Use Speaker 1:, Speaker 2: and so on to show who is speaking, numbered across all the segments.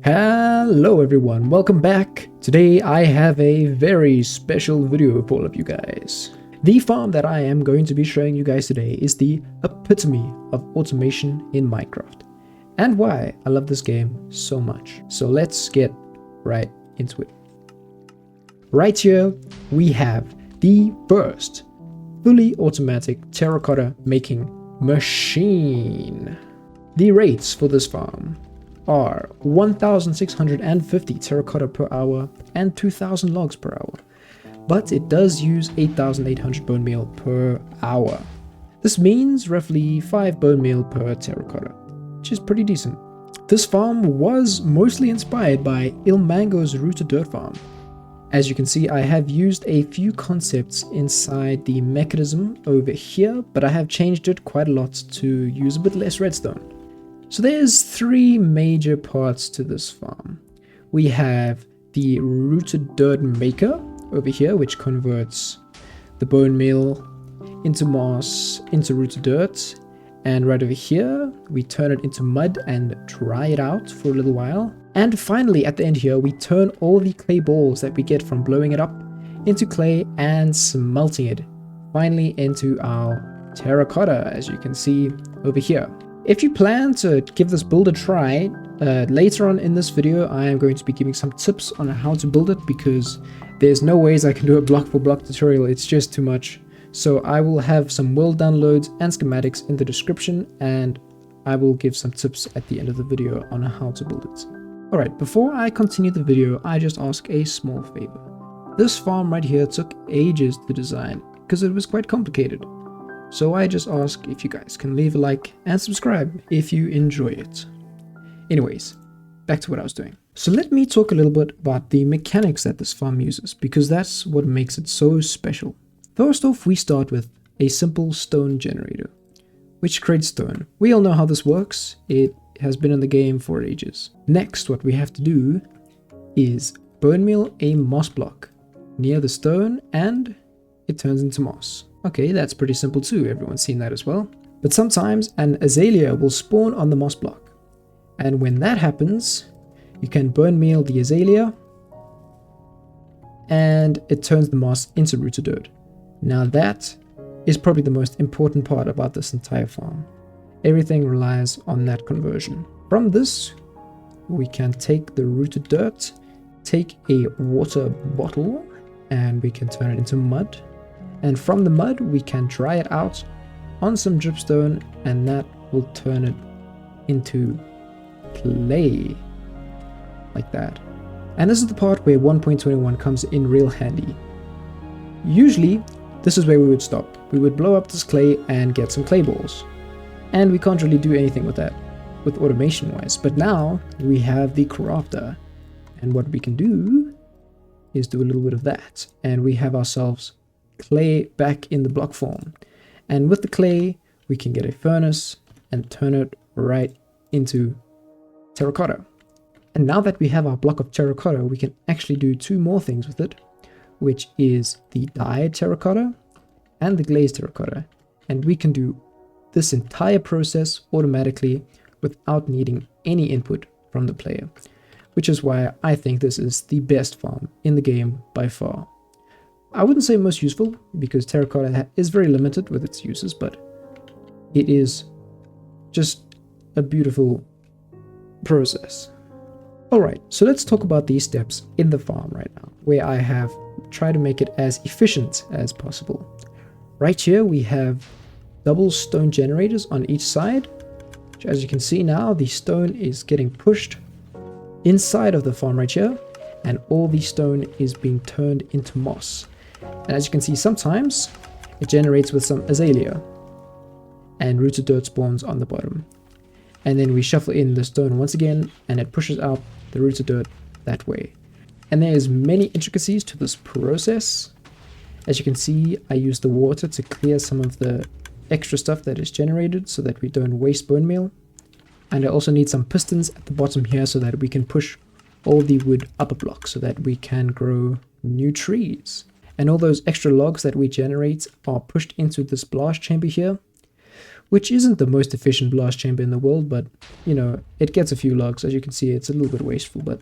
Speaker 1: Hello everyone, welcome back. Today I have a very special video for all of you guys. The farm that I am going to be showing you guys today is the epitome of automation in Minecraft, and why I love this game so much. So let's get right into it. Right here we have the first fully automatic terracotta making machine. The rates for this farm are 1,650 terracotta per hour and 2,000 logs per hour, but it does use 8,800 bone meal per hour. This means roughly 5 bone meal per terracotta, which is pretty decent. This farm was mostly inspired by Ilmango's rooted dirt farm. As you can see, I have used a few concepts inside the mechanism over here, but I have changed it quite a lot to use a bit less redstone. So there's 3 major parts to this farm. We have the rooted dirt maker over here, which converts the bone meal into moss, into rooted dirt. And right over here, we turn it into mud and dry it out for a little while. And finally, at the end here, we turn all the clay balls that we get from blowing it up into clay and smelting it finally into our terracotta, as you can see over here. If you plan to give this build a try, later on in this video I am going to be giving some tips on how to build it, because there's no ways I can do a block for block tutorial, it's just too much. So I will have some world downloads and schematics in the description, and I will give some tips at the end of the video on how to build it. Alright, before I continue the video, I just ask a small favor. This farm right here took ages to design because it was quite complicated. So I just ask if you guys can leave a like and subscribe if you enjoy it. Anyways, back to what I was doing. So let me talk a little bit about the mechanics that this farm uses, because that's what makes it so special. First off, we start with a simple stone generator, which creates stone. We all know how this works. It has been in the game for ages. Next, what we have to do is bone meal a moss block near the stone, and it turns into moss. Okay, that's pretty simple too, everyone's seen that as well. But sometimes an azalea will spawn on the moss block. And when that happens, you can bone meal the azalea and it turns the moss into rooted dirt. Now that is probably the most important part about this entire farm. Everything relies on that conversion. From this, we can take the rooted dirt, take a water bottle, and we can turn it into mud. And from the mud, we can dry it out on some dripstone, and that will turn it into clay, like that. And this is the part where 1.21 comes in real handy. Usually, this is where we would stop. We would blow up this clay and get some clay balls. And we can't really do anything with that, with automation-wise. But now, we have the crafter. And what we can do is do a little bit of that. And we have ourselves clay back in the block form, and with the clay we can get a furnace and turn it right into terracotta. And now that we have our block of terracotta, we can actually do 2 more things with it, which is the dyed terracotta and the glazed terracotta, and we can do this entire process automatically without needing any input from the player, which is why I think this is the best farm in the game by far. I wouldn't say most useful, because terracotta is very limited with its uses, but it is just a beautiful process. Alright, so let's talk about these steps in the farm right now, where I have tried to make it as efficient as possible. Right here we have double stone generators on each side, which, as you can see now, the stone is getting pushed inside of the farm right here, and all the stone is being turned into moss. And as you can see, sometimes it generates with some azalea and rooted dirt spawns on the bottom. And then we shuffle in the stone once again and it pushes out the rooted dirt that way. And there's many intricacies to this process. As you can see, I use the water to clear some of the extra stuff that is generated so that we don't waste bone meal. And I also need some pistons at the bottom here so that we can push all the wood up a block so that we can grow new trees. And all those extra logs that we generate are pushed into this blast chamber here, which isn't the most efficient blast chamber in the world, but you know, it gets a few logs. As you can see, it's a little bit wasteful, but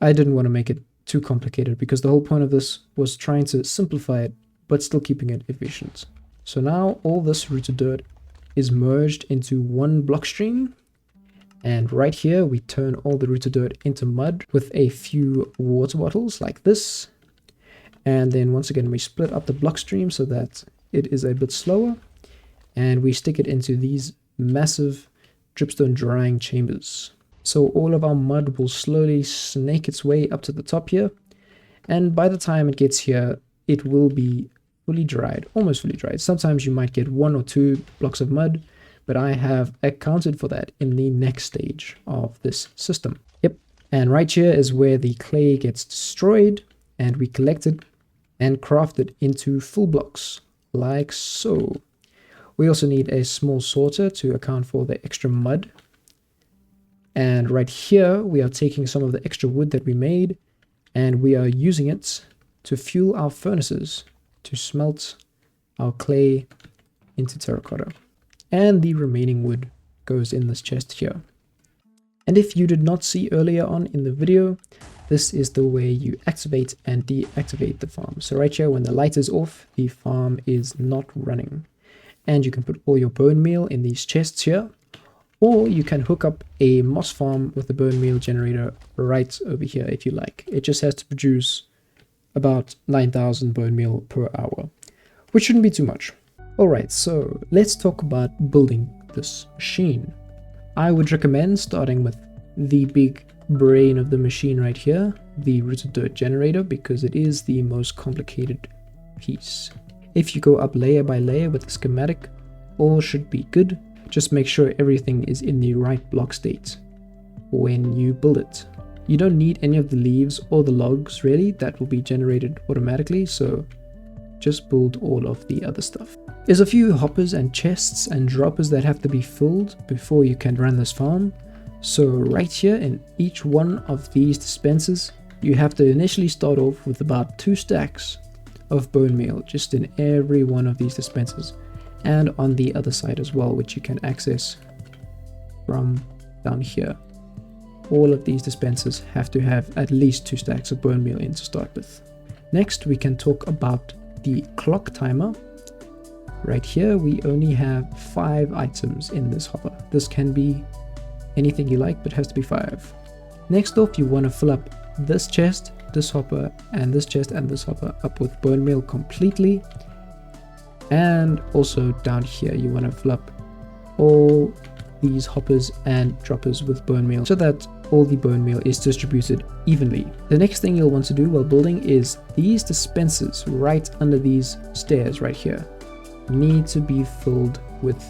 Speaker 1: I didn't want to make it too complicated because the whole point of this was trying to simplify it, but still keeping it efficient. So now all this rooted dirt is merged into one block stream. And right here, we turn all the rooted dirt into mud with a few water bottles like this. And then once again, we split up the block stream so that it is a bit slower. And we stick it into these massive dripstone drying chambers. So all of our mud will slowly snake its way up to the top here. And by the time it gets here, it will be fully dried, almost fully dried. Sometimes you might get 1 or 2 blocks of mud, but I have accounted for that in the next stage of this system. Yep, and right here is where the clay gets destroyed, and we collect it and craft it into full blocks, like so. We also need a small sorter to account for the extra mud. And right here, we are taking some of the extra wood that we made, and we are using it to fuel our furnaces to smelt our clay into terracotta. And the remaining wood goes in this chest here. And if you did not see earlier on in the video, this is the way you activate and deactivate the farm. So right here, when the light is off, the farm is not running. And you can put all your bone meal in these chests here, or you can hook up a moss farm with the bone meal generator right over here if you like. It just has to produce about 9,000 bone meal per hour, which shouldn't be too much. Alright, so let's talk about building this machine. I would recommend starting with the big brain of the machine right here, the rooted dirt generator, because it is the most complicated piece. If you go up layer by layer with the schematic, all should be good. Just make sure everything is in the right block state when you build it. You don't need any of the leaves or the logs really, that will be generated automatically, so just build all of the other stuff. There's a few hoppers and chests and droppers that have to be filled before you can run this farm. So right here in each one of these dispensers, you have to initially start off with about 2 stacks of bone meal, just in every one of these dispensers, and on the other side as well, which you can access from down here. All of these dispensers have to have at least 2 stacks of bone meal in to start with. Next, we can talk about the clock timer. Right here, we only have 5 items in this hopper. This can be anything you like, but it has to be 5. Next off, you want to fill up this chest, this hopper, and this chest and this hopper up with bone meal completely. And also down here, you want to fill up all these hoppers and droppers with bone meal so that all the bone meal is distributed evenly. The next thing you'll want to do while building is these dispensers right under these stairs right here need to be filled with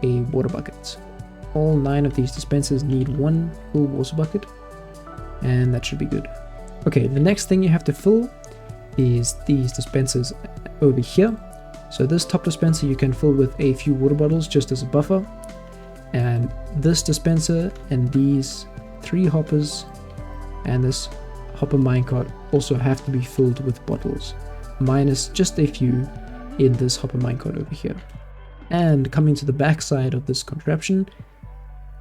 Speaker 1: a water bucket. All 9 of these dispensers need 1 full water bucket, and that should be good. Okay, the next thing you have to fill is these dispensers over here. So this top dispenser you can fill with a few water bottles just as a buffer, and this dispenser and these 3 hoppers and this hopper minecart also have to be filled with bottles, minus just a few in this hopper minecart over here. And coming to the back side of this contraption,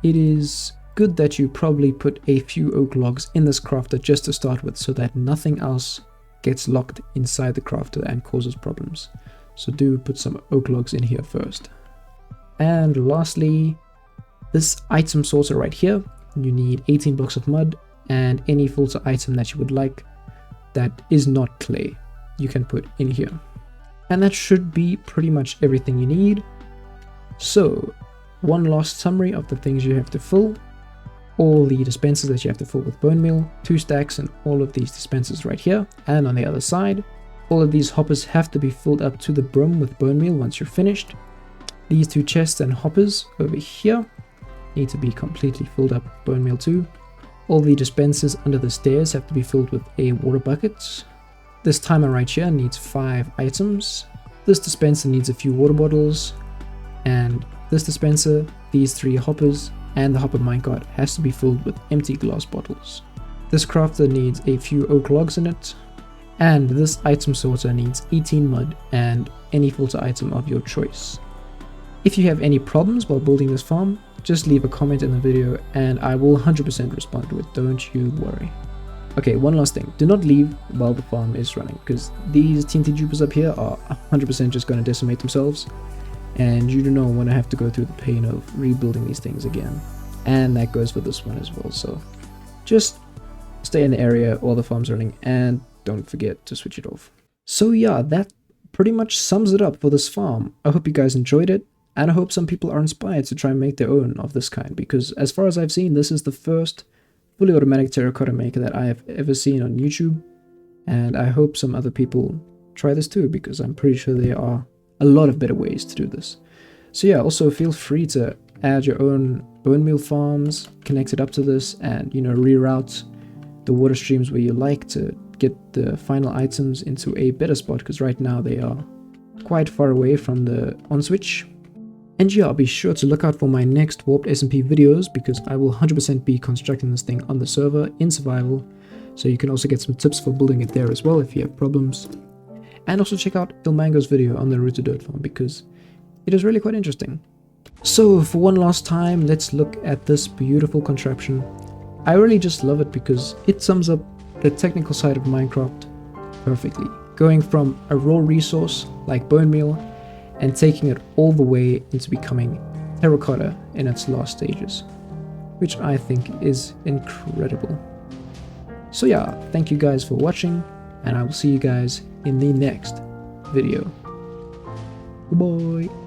Speaker 1: it is good that you probably put a few oak logs in this crafter just to start with, so that nothing else gets locked inside the crafter and causes problems. So do put some oak logs in here first. And lastly, this item sorter right here, you need 18 blocks of mud and any filter item that you would like that is not clay, you can put in here. And that should be pretty much everything you need. So one last summary of the things you have to fill: all the dispensers that you have to fill with bone meal, 2 stacks in all of these dispensers right here, and on the other side, all of these hoppers have to be filled up to the brim with bone meal once you're finished. These 2 chests and hoppers over here need to be completely filled up with bone meal too. All the dispensers under the stairs have to be filled with a water bucket. This timer right here needs 5 items. This dispenser needs a few water bottles, and this dispenser, these 3 hoppers, and the hopper minecart has to be filled with empty glass bottles. This crafter needs a few oak logs in it, and this item sorter needs 18 mud and any filter item of your choice. If you have any problems while building this farm, just leave a comment in the video and I will 100% respond to it, don't you worry. Okay, one last thing, do not leave while the farm is running, because these TNT dupers up here are 100% just going to decimate themselves, and you do not want to have to go through the pain of rebuilding these things again. And that goes for this one as well, so just stay in the area while the farm's running and don't forget to switch it off. So yeah, that pretty much sums it up for this farm. I hope you guys enjoyed it, and I hope some people are inspired to try and make their own of this kind, because as far as I've seen, this is the first fully automatic terracotta maker that I have ever seen on YouTube, and I hope some other people try this too, because I'm pretty sure there are a lot of better ways to do this. So yeah, also feel free to add your own bone meal farms, connect it up to this, and reroute the water streams where you like to get the final items into a better spot, because right now they are quite far away from the on switch. And yeah, be sure to look out for my next warped SMP videos, because I will 100% be constructing this thing on the server in survival, so you can also get some tips for building it there as well if you have problems. And also check out Ilmango's video on the Root to Dirt farm, because it is really quite interesting. So for one last time, let's look at this beautiful contraption. I really just love it because it sums up the technical side of Minecraft perfectly, going from a raw resource like bone meal and taking it all the way into becoming terracotta in its last stages, which I think is incredible. So yeah, thank you guys for watching, and I will see you guys in the next video. Goodbye.